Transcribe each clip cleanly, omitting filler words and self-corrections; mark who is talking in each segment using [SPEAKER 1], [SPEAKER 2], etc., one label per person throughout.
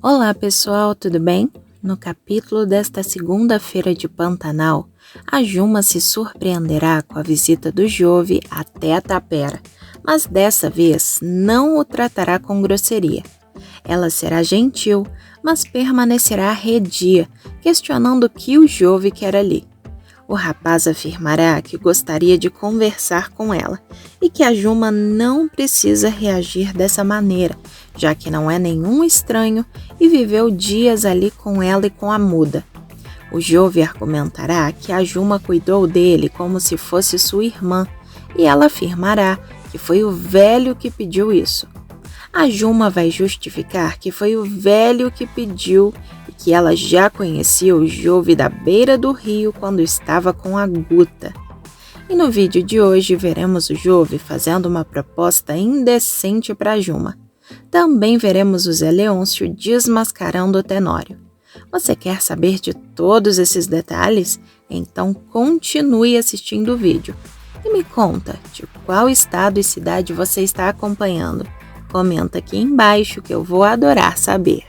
[SPEAKER 1] Olá pessoal, tudo bem? No capítulo desta segunda-feira de Pantanal, a Juma se surpreenderá com a visita do Jove até a tapera, mas dessa vez não o tratará com grosseria. Ela será gentil, mas permanecerá arredia, questionando o que o Jove quer ali. O rapaz afirmará que gostaria de conversar com ela e que a Juma não precisa reagir dessa maneira, já que não é nenhum estranho e viveu dias ali com ela e com a muda. O Jove argumentará que a Juma cuidou dele como se fosse sua irmã e ela afirmará que foi o velho que pediu isso. A Juma vai justificar que foi o velho que pediu e que ela já conhecia o Jove da beira do rio quando estava com a Guta. E no vídeo de hoje veremos o Jove fazendo uma proposta indecente para a Juma. Também veremos o Zé Leôncio desmascarando o Tenório. Você quer saber de todos esses detalhes? Então continue assistindo o vídeo. E me conta de qual estado e cidade você está acompanhando. Comenta aqui embaixo que eu vou adorar saber.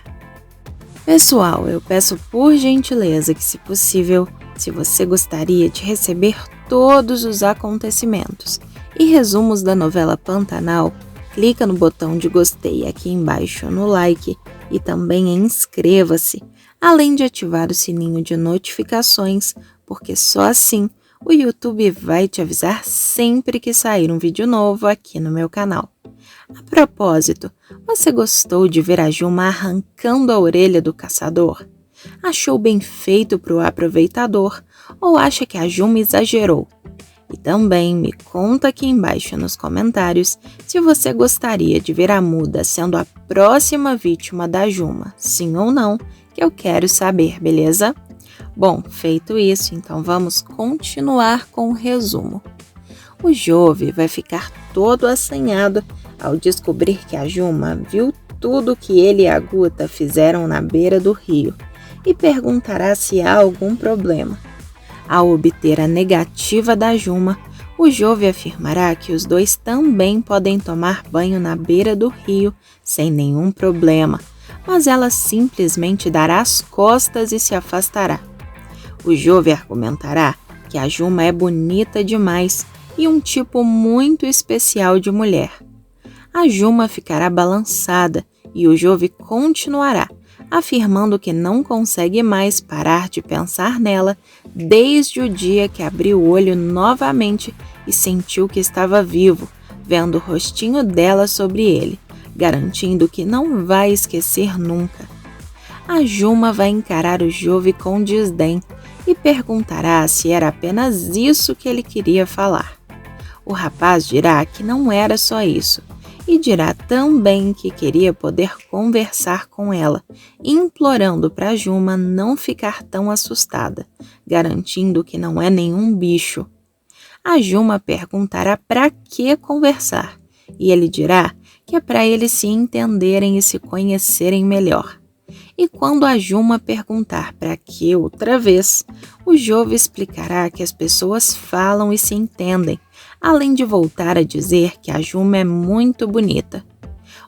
[SPEAKER 1] Pessoal, eu peço por gentileza que, se possível, se você gostaria de receber todos os acontecimentos e resumos da novela Pantanal, clica no botão de gostei aqui embaixo no like e também inscreva-se, além de ativar o sininho de notificações, porque só assim o YouTube vai te avisar sempre que sair um vídeo novo aqui no meu canal. A propósito, você gostou de ver a Juma arrancando a orelha do caçador? Achou bem feito para o aproveitador ou acha que a Juma exagerou? E também me conta aqui embaixo nos comentários se você gostaria de ver a Muda sendo a próxima vítima da Juma, sim ou não, que eu quero saber, beleza? Bom, feito isso, então vamos continuar com o resumo. O Jove vai ficar todo assanhado ao descobrir que a Juma viu tudo que ele e a Guta fizeram na beira do rio e perguntará se há algum problema. Ao obter a negativa da Juma, o Jove afirmará que os dois também podem tomar banho na beira do rio sem nenhum problema, mas ela simplesmente dará as costas e se afastará. O Jove argumentará que a Juma é bonita demais e um tipo muito especial de mulher. A Juma ficará balançada e o Jove continuará, afirmando que não consegue mais parar de pensar nela desde o dia que abriu o olho novamente e sentiu que estava vivo, vendo o rostinho dela sobre ele, garantindo que não vai esquecer nunca. A Juma vai encarar o Jove com desdém e perguntará se era apenas isso que ele queria falar. O rapaz dirá que não era só isso, e dirá também que queria poder conversar com ela, implorando para Juma não ficar tão assustada, garantindo que não é nenhum bicho. A Juma perguntará para que conversar, e ele dirá que é para eles se entenderem e se conhecerem melhor. E quando a Juma perguntar para que outra vez, o Jove explicará que as pessoas falam e se entendem, além de voltar a dizer que a Juma é muito bonita.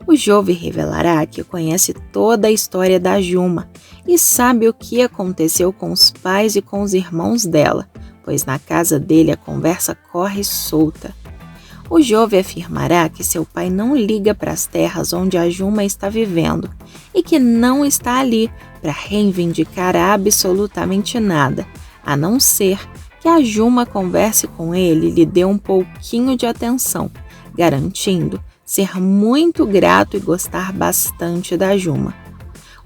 [SPEAKER 1] O Jove revelará que conhece toda a história da Juma e sabe o que aconteceu com os pais e com os irmãos dela, pois na casa dele a conversa corre solta. O Jove afirmará que seu pai não liga para as terras onde a Juma está vivendo e que não está ali para reivindicar absolutamente nada, a não ser que a Juma converse com ele e lhe dê um pouquinho de atenção, garantindo ser muito grato e gostar bastante da Juma.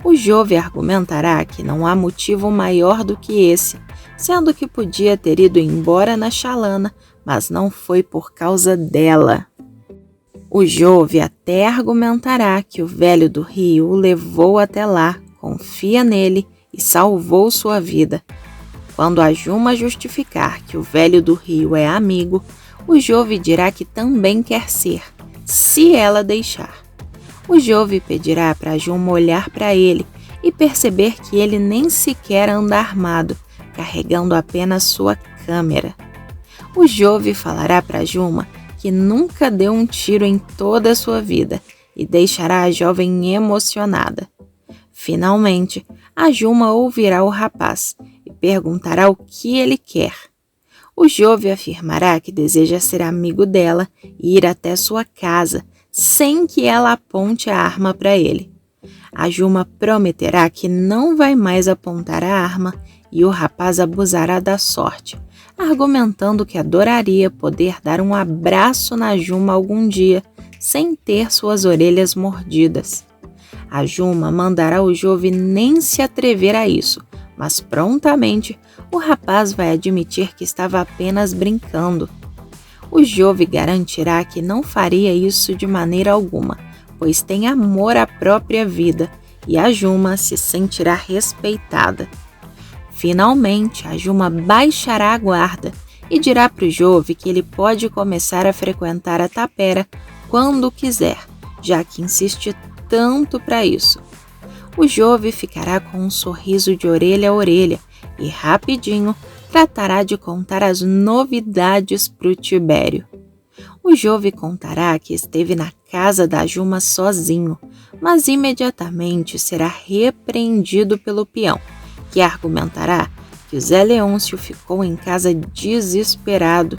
[SPEAKER 1] O Jove argumentará que não há motivo maior do que esse, sendo que podia ter ido embora na chalana, mas não foi por causa dela. O Jove até argumentará que o velho do rio o levou até lá, confia nele e salvou sua vida. Quando a Juma justificar que o velho do rio é amigo, o Jove dirá que também quer ser, se ela deixar. O Jove pedirá para a Juma olhar para ele e perceber que ele nem sequer anda armado, carregando apenas sua câmera. O Jove falará para Juma que nunca deu um tiro em toda a sua vida e deixará a jovem emocionada. Finalmente, a Juma ouvirá o rapaz e perguntará o que ele quer. O Jove afirmará que deseja ser amigo dela e ir até sua casa, sem que ela aponte a arma para ele. A Juma prometerá que não vai mais apontar a arma e o rapaz abusará da sorte, argumentando que adoraria poder dar um abraço na Juma algum dia, sem ter suas orelhas mordidas. A Juma mandará o Jove nem se atrever a isso, mas prontamente o rapaz vai admitir que estava apenas brincando. O Jove garantirá que não faria isso de maneira alguma, pois tem amor à própria vida e a Juma se sentirá respeitada. Finalmente, a Juma baixará a guarda e dirá para o Jove que ele pode começar a frequentar a tapera quando quiser, já que insiste tanto para isso. O Jove ficará com um sorriso de orelha a orelha e rapidinho tratará de contar as novidades para o Tibério. O Jove contará que esteve na casa da Juma sozinho, mas imediatamente será repreendido pelo peão, que argumentará que o Zé Leôncio ficou em casa desesperado.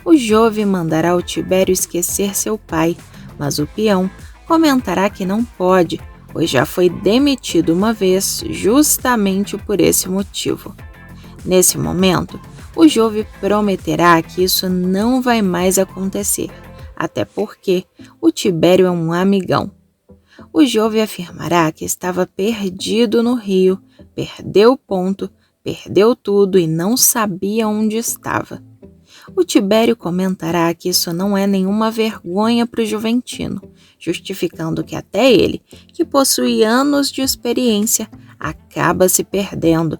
[SPEAKER 1] O Jove mandará o Tibério esquecer seu pai, mas o peão comentará que não pode, pois já foi demitido uma vez justamente por esse motivo. Nesse momento, o Jove prometerá que isso não vai mais acontecer, até porque o Tibério é um amigão. O Jove afirmará que estava perdido no rio, perdeu o ponto, perdeu tudo e não sabia onde estava. O Tibério comentará que isso não é nenhuma vergonha para o Juventino, justificando que até ele, que possui anos de experiência, acaba se perdendo.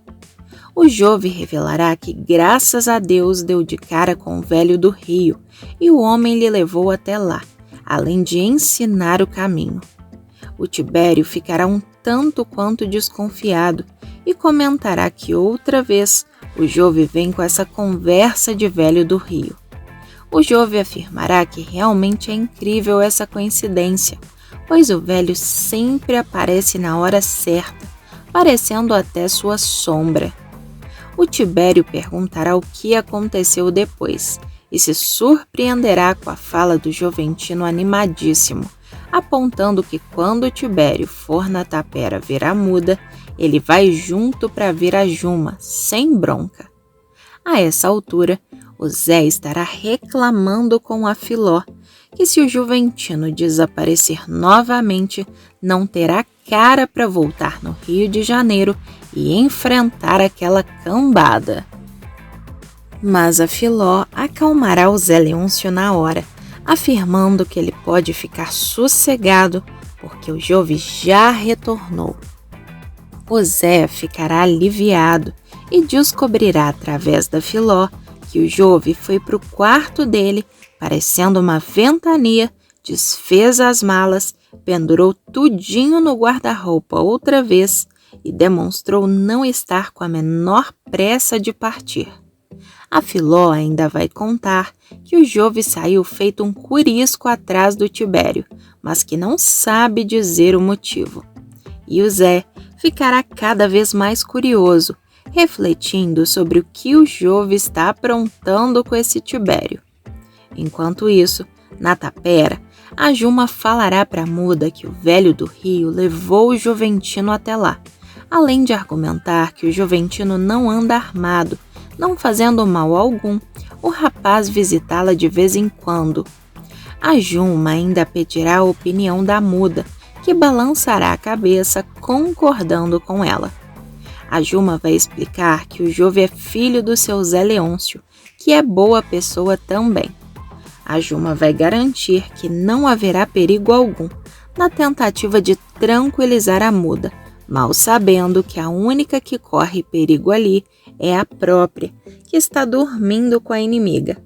[SPEAKER 1] O Jove revelará que graças a Deus deu de cara com o velho do rio e o homem lhe levou até lá, além de ensinar o caminho. O Tibério ficará um tanto quanto desconfiado e comentará que outra vez o Jove vem com essa conversa de velho do rio. O Jove afirmará que realmente é incrível essa coincidência, pois o velho sempre aparece na hora certa, parecendo até sua sombra. O Tibério perguntará o que aconteceu depois e se surpreenderá com a fala do Juventino animadíssimo, apontando que quando o Tibério for na tapera ver a muda, ele vai junto para ver a Juma, sem bronca. A essa altura, o Zé estará reclamando com a Filó que se o Juventino desaparecer novamente, não terá cara para voltar no Rio de Janeiro e enfrentar aquela cambada. Mas a Filó acalmará o Zé Leôncio na hora, afirmando que ele pode ficar sossegado porque o Jove já retornou. O Zé ficará aliviado e descobrirá através da Filó que o Jove foi para o quarto dele, parecendo uma ventania, desfez as malas, pendurou tudinho no guarda-roupa outra vez e demonstrou não estar com a menor pressa de partir. A Filó ainda vai contar que o Jove saiu feito um curisco atrás do Tibério, mas que não sabe dizer o motivo. E o Zé ficará cada vez mais curioso, refletindo sobre o que o Jove está aprontando com esse Tibério. Enquanto isso, na tapera, a Juma falará para a muda que o velho do rio levou o Juventino até lá, além de argumentar que o Juventino não anda armado, não fazendo mal algum, o rapaz visitá-la de vez em quando. A Juma ainda pedirá a opinião da muda, que balançará a cabeça concordando com ela. A Juma vai explicar que o Jove é filho do seu Zé Leôncio, que é boa pessoa também. A Juma vai garantir que não haverá perigo algum, na tentativa de tranquilizar a muda, mal sabendo que a única que corre perigo ali é a própria, que está dormindo com a inimiga.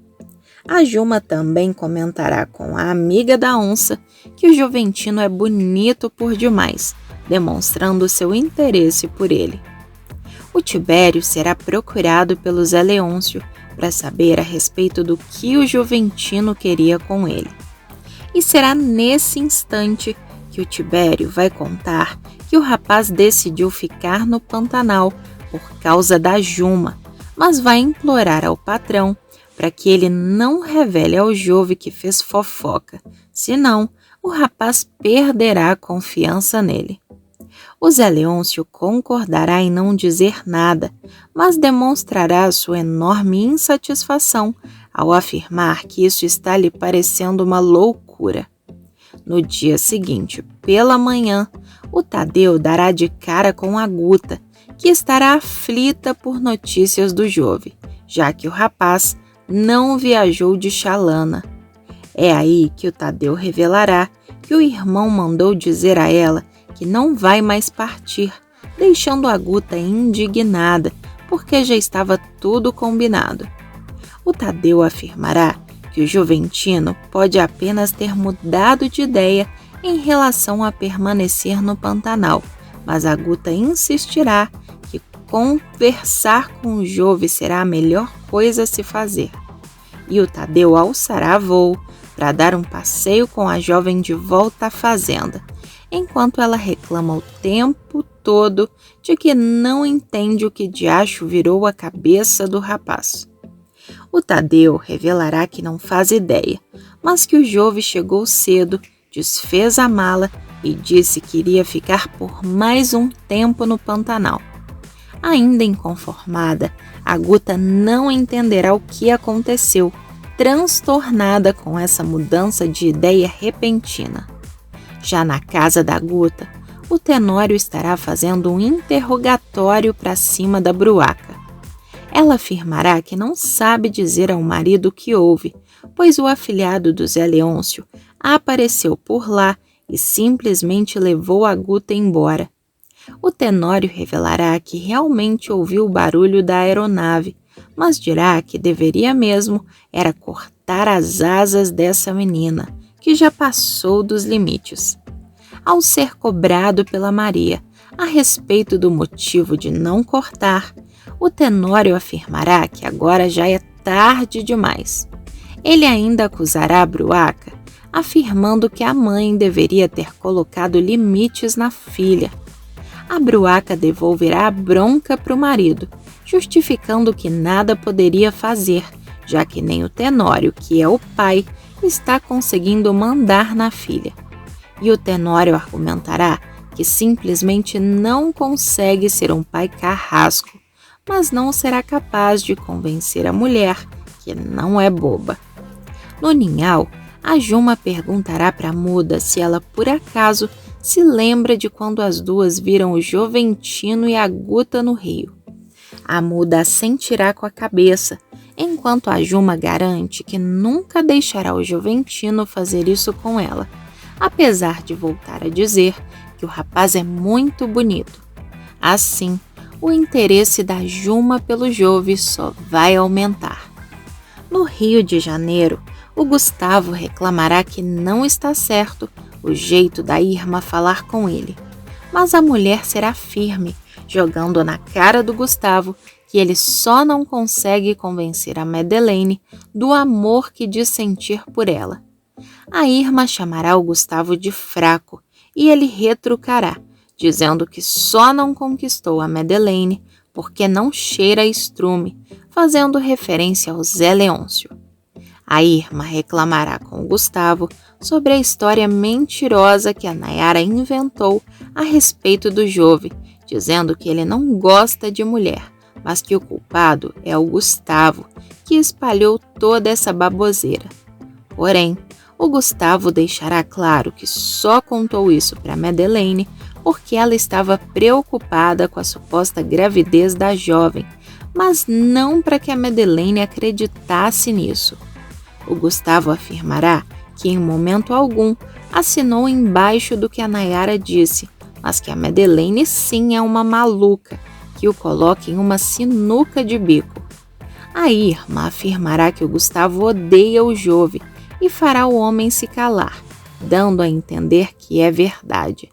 [SPEAKER 1] A Juma também comentará com a amiga da onça que o Juventino é bonito por demais, demonstrando seu interesse por ele. O Tibério será procurado pelo Zé Leôncio para saber a respeito do que o Juventino queria com ele. E será nesse instante que o Tibério vai contar que o rapaz decidiu ficar no Pantanal por causa da Juma, mas vai implorar ao patrão para que ele não revele ao Jove que fez fofoca, senão o rapaz perderá a confiança nele. O Zé Leôncio concordará em não dizer nada, mas demonstrará sua enorme insatisfação ao afirmar que isso está lhe parecendo uma loucura. No dia seguinte, pela manhã, o Tadeu dará de cara com a Guta, que estará aflita por notícias do Jove, já que o rapaz não viajou de chalana. É aí que o Tadeu revelará que o irmão mandou dizer a ela que não vai mais partir, deixando a Guta indignada, porque já estava tudo combinado. O Tadeu afirmará que o Juventino pode apenas ter mudado de ideia em relação a permanecer no Pantanal, mas a Guta insistirá que conversar com o Jove será a melhor coisa a se fazer. E o Tadeu alçará voo para dar um passeio com a jovem de volta à fazenda, enquanto ela reclama o tempo todo de que não entende o que diacho virou a cabeça do rapaz. O Tadeu revelará que não faz ideia, mas que o Jove chegou cedo, desfez a mala e disse que iria ficar por mais um tempo no Pantanal. Ainda inconformada, a Guta não entenderá o que aconteceu, transtornada com essa mudança de ideia repentina. Já na casa da Guta, o Tenório estará fazendo um interrogatório para cima da Bruaca. Ela afirmará que não sabe dizer ao marido o que houve, pois o afilhado do Zé Leôncio apareceu por lá e simplesmente levou a Guta embora. O Tenório revelará que realmente ouviu o barulho da aeronave, mas dirá que deveria mesmo era cortar as asas dessa menina, que já passou dos limites. Ao ser cobrado pela Maria a respeito do motivo de não cortar, o Tenório afirmará que agora já é tarde demais. Ele ainda acusará a Bruaca, afirmando que a mãe deveria ter colocado limites na filha. A Bruaca devolverá a bronca para o marido, justificando que nada poderia fazer, já que nem o Tenório, que é o pai, está conseguindo mandar na filha. E o Tenório argumentará que simplesmente não consegue ser um pai carrasco, mas não será capaz de convencer a mulher, que não é boba. No ninhal, a Juma perguntará para a Muda se ela, por acaso, se lembra de quando as duas viram o Joventino e a Guta no rio. A Muda assentirá com a cabeça, enquanto a Juma garante que nunca deixará o Joventino fazer isso com ela, apesar de voltar a dizer que o rapaz é muito bonito. Assim, o interesse da Juma pelo Jove só vai aumentar. No Rio de Janeiro, o Gustavo reclamará que não está certo o jeito da Irma falar com ele, mas a mulher será firme, jogando na cara do Gustavo que ele só não consegue convencer a Madeleine do amor que diz sentir por ela. A Irma chamará o Gustavo de fraco e ele retrucará, dizendo que só não conquistou a Madeleine porque não cheira a estrume, fazendo referência ao Zé Leôncio. A Irma reclamará com o Gustavo sobre a história mentirosa que a Nayara inventou a respeito do Jove, dizendo que ele não gosta de mulher, mas que o culpado é o Gustavo, que espalhou toda essa baboseira. Porém, o Gustavo deixará claro que só contou isso para Madeleine porque ela estava preocupada com a suposta gravidez da jovem, mas não para que a Madeleine acreditasse nisso. O Gustavo afirmará que em momento algum assinou embaixo do que a Nayara disse, mas que a Madeleine sim é uma maluca, que o coloca em uma sinuca de bico. A Irma afirmará que o Gustavo odeia o Jove e fará o homem se calar, dando a entender que é verdade.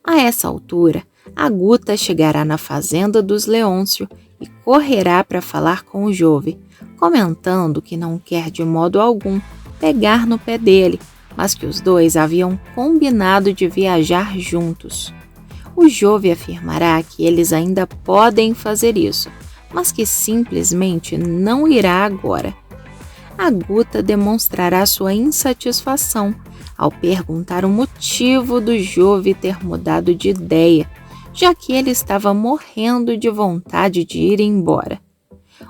[SPEAKER 1] A essa altura, a Guta chegará na fazenda dos Leôncio e correrá para falar com o Jove, comentando que não quer de modo algum pegar no pé dele, mas que os dois haviam combinado de viajar juntos. O Jove afirmará que eles ainda podem fazer isso, mas que simplesmente não irá agora. A Guta demonstrará sua insatisfação ao perguntar o motivo do Jove ter mudado de ideia, já que ele estava morrendo de vontade de ir embora.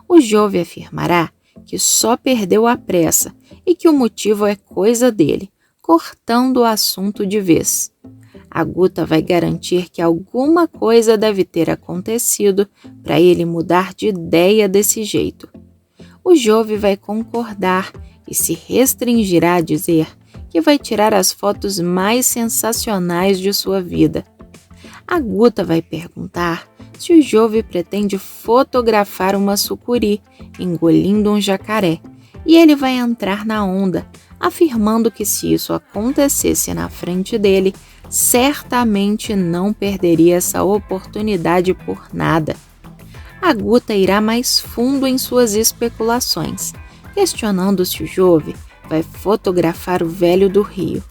[SPEAKER 1] O Jove afirmará que só perdeu a pressa e que o motivo é coisa dele, cortando o assunto de vez. A Guta vai garantir que alguma coisa deve ter acontecido para ele mudar de ideia desse jeito. O Jove vai concordar e se restringirá a dizer que vai tirar as fotos mais sensacionais de sua vida. A Guta vai perguntar se o Jove pretende fotografar uma sucuri engolindo um jacaré, e ele vai entrar na onda, afirmando que se isso acontecesse na frente dele, certamente não perderia essa oportunidade por nada. A Guta irá mais fundo em suas especulações, questionando se o Jove vai fotografar o velho do rio.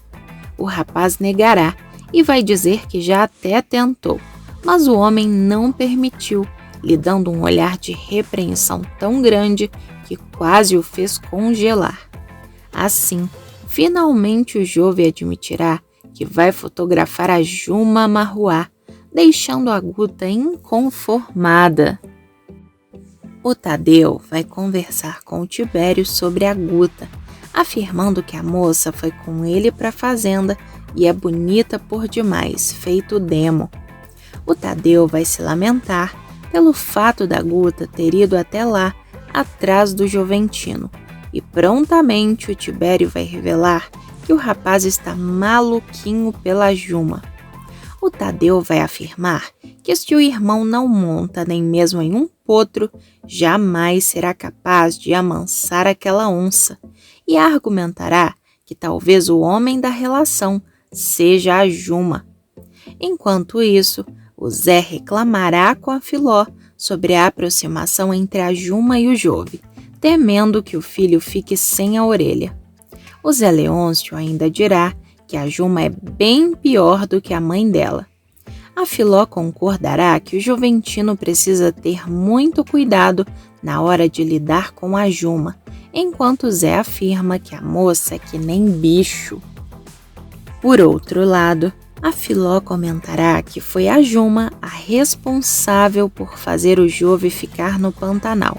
[SPEAKER 1] O rapaz negará e vai dizer que já até tentou, mas o homem não permitiu, lhe dando um olhar de repreensão tão grande que quase o fez congelar. Assim, finalmente o Jove admitirá que vai fotografar a Juma Marruá, deixando a Guta inconformada. O Tadeu vai conversar com o Tibério sobre a Guta, afirmando que a moça foi com ele para a fazenda e é bonita por demais, feito demo. O Tadeu vai se lamentar pelo fato da Guta ter ido até lá atrás do Joventino, e prontamente o Tibério vai revelar que o rapaz está maluquinho pela Juma. O Tadeu vai afirmar que se o irmão não monta nem mesmo em um potro, jamais será capaz de amansar aquela onça, e argumentará que talvez o homem da relação seja a Juma. Enquanto isso, o Zé reclamará com a Filó sobre a aproximação entre a Juma e o Jove, temendo que o filho fique sem a orelha. O Zé Leôncio ainda dirá que a Juma é bem pior do que a mãe dela. A Filó concordará que o Joventino precisa ter muito cuidado na hora de lidar com a Juma, enquanto Zé afirma que a moça é que nem bicho. Por outro lado, a Filó comentará que foi a Juma a responsável por fazer o Jove ficar no Pantanal,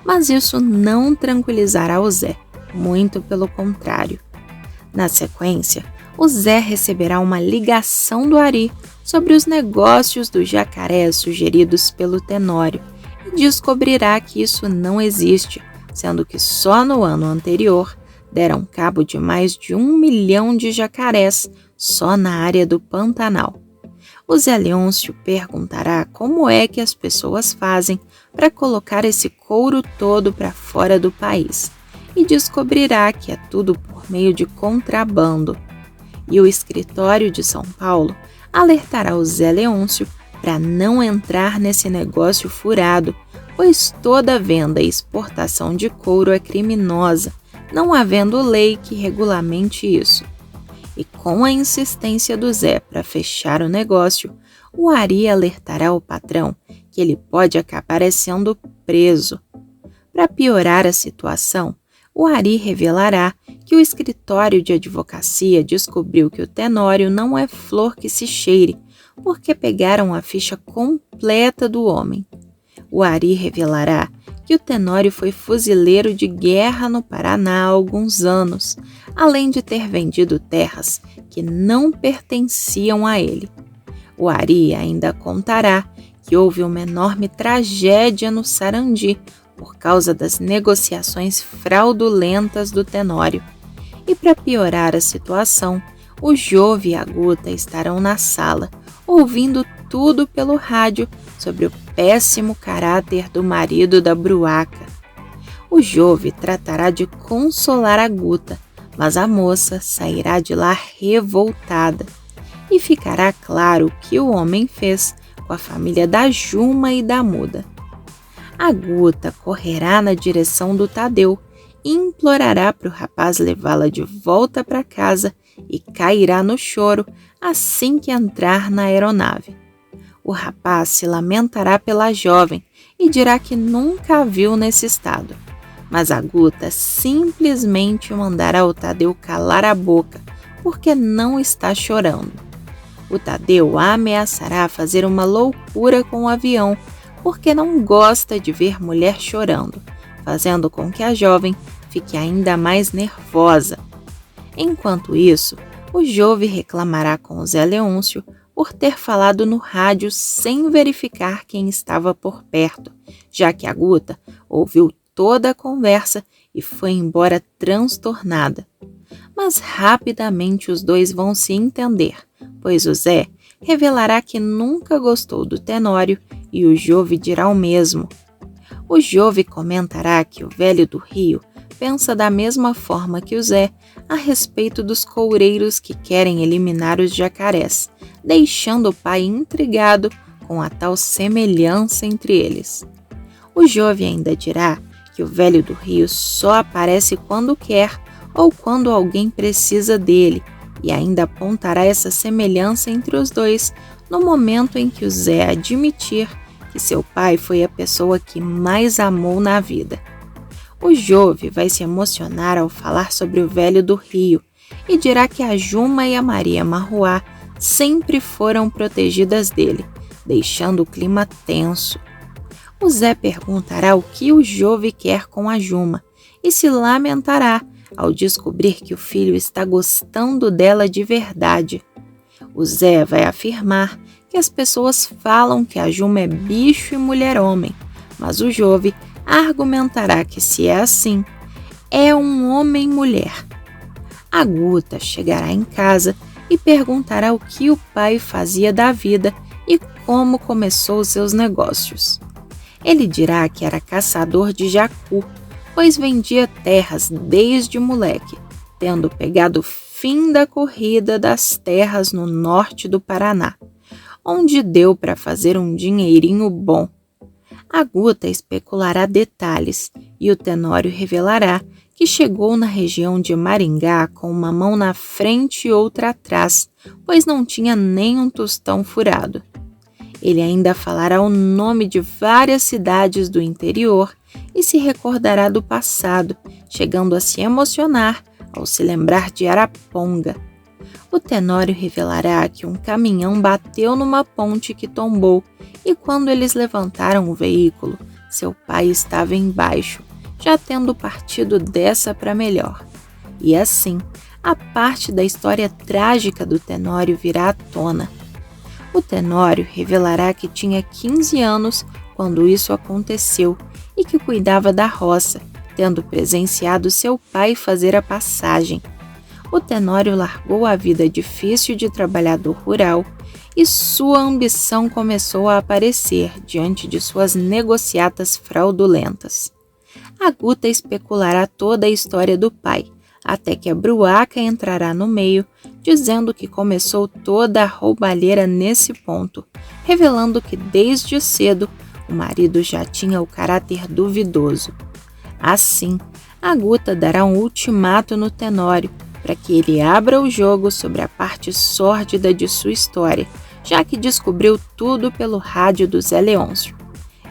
[SPEAKER 1] mas isso não tranquilizará o Zé, muito pelo contrário. Na sequência, o Zé receberá uma ligação do Ari sobre os negócios do jacaré sugeridos pelo Tenório e descobrirá que isso não existe, sendo que só no ano anterior deram cabo de mais de 1 milhão de jacarés só na área do Pantanal. O Zé Leôncio perguntará como é que as pessoas fazem para colocar esse couro todo para fora do país e descobrirá que é tudo por meio de contrabando. E o escritório de São Paulo alertará o Zé Leôncio para não entrar nesse negócio furado, pois toda venda e exportação de couro é criminosa, não havendo lei que regulamente isso. E com a insistência do Zé para fechar o negócio, o Ari alertará o patrão que ele pode acabar sendo preso. Para piorar a situação, o Ari revelará que o escritório de advocacia descobriu que o Tenório não é flor que se cheire, porque pegaram a ficha completa do homem. O Ari revelará que o Tenório foi fuzileiro de guerra no Paraná há alguns anos, além de ter vendido terras que não pertenciam a ele. O Ari ainda contará que houve uma enorme tragédia no Sarandi por causa das negociações fraudulentas do Tenório. E para piorar a situação, o Jove e a Guta estarão na sala, ouvindo tudo pelo rádio sobre o péssimo caráter do marido da Bruaca. O Jove tratará de consolar a Guta, mas a moça sairá de lá revoltada. E ficará claro o que o homem fez com a família da Juma e da Muda. A Guta correrá na direção do Tadeu implorará para o rapaz levá-la de volta para casa e cairá no choro assim que entrar na aeronave. O rapaz se lamentará pela jovem e dirá que nunca a viu nesse estado. Mas a Guta simplesmente mandará o Tadeu calar a boca, porque não está chorando. O Tadeu a ameaçará fazer uma loucura com o avião, porque não gosta de ver mulher chorando, fazendo com que a jovem fique ainda mais nervosa. Enquanto isso, o Jove reclamará com o Zé Leôncio por ter falado no rádio sem verificar quem estava por perto, já que a Guta ouviu toda a conversa e foi embora transtornada. Mas rapidamente os dois vão se entender, pois o Zé revelará que nunca gostou do Tenório e o Jove dirá o mesmo. O Jove comentará que o velho do Rio pensa da mesma forma que o Zé a respeito dos coureiros que querem eliminar os jacarés, deixando o pai intrigado com a tal semelhança entre eles. O Jove ainda dirá que o velho do Rio só aparece quando quer ou quando alguém precisa dele, e ainda apontará essa semelhança entre os dois no momento em que o Zé admitir que seu pai foi a pessoa que mais amou na vida. O Jove vai se emocionar ao falar sobre o velho do Rio e dirá que a Juma e a Maria Marruá sempre foram protegidas dele, deixando o clima tenso. O Zé perguntará o que o Jove quer com a Juma e se lamentará ao descobrir que o filho está gostando dela de verdade. O Zé vai afirmar que as pessoas falam que a Juma é bicho e mulher-homem, mas o Jove argumentará que se é assim, é um homem-mulher. A Guta chegará em casa e perguntará o que o pai fazia da vida e como começou os seus negócios. Ele dirá que era caçador de jacu, pois vendia terras desde moleque, tendo pegado o fim da corrida das terras no norte do Paraná, onde deu para fazer um dinheirinho bom. A Guta especulará detalhes e o Tenório revelará que chegou na região de Maringá com uma mão na frente e outra atrás, pois não tinha nem um tostão furado. Ele ainda falará o nome de várias cidades do interior e se recordará do passado, chegando a se emocionar ao se lembrar de Araponga. O Tenório revelará que um caminhão bateu numa ponte que tombou e quando eles levantaram o veículo, seu pai estava embaixo, já tendo partido dessa para melhor. E assim, a parte da história trágica do Tenório virá à tona. O Tenório revelará que tinha 15 anos quando isso aconteceu e que cuidava da roça, tendo presenciado seu pai fazer a passagem. O Tenório largou a vida difícil de trabalhador rural e sua ambição começou a aparecer diante de suas negociatas fraudulentas. A Guta especulará toda a história do pai, até que a Bruaca entrará no meio, dizendo que começou toda a roubalheira nesse ponto, revelando que desde cedo o marido já tinha o caráter duvidoso. Assim, a Guta dará um ultimato no Tenório para que ele abra o jogo sobre a parte sórdida de sua história, já que descobriu tudo pelo rádio do Zé Leôncio.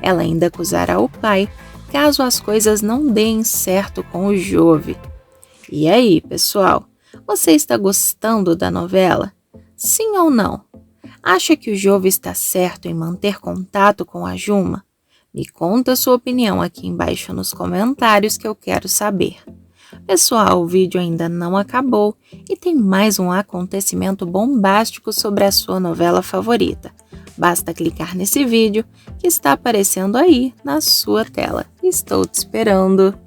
[SPEAKER 1] Ela ainda acusará o pai caso as coisas não deem certo com o Jove. E aí, pessoal, você está gostando da novela? Sim ou não? Acha que o Jove está certo em manter contato com a Juma? Me conta a sua opinião aqui embaixo nos comentários que eu quero saber. Pessoal, o vídeo ainda não acabou e tem mais um acontecimento bombástico sobre a sua novela favorita. Basta clicar nesse vídeo que está aparecendo aí na sua tela. Estou te esperando!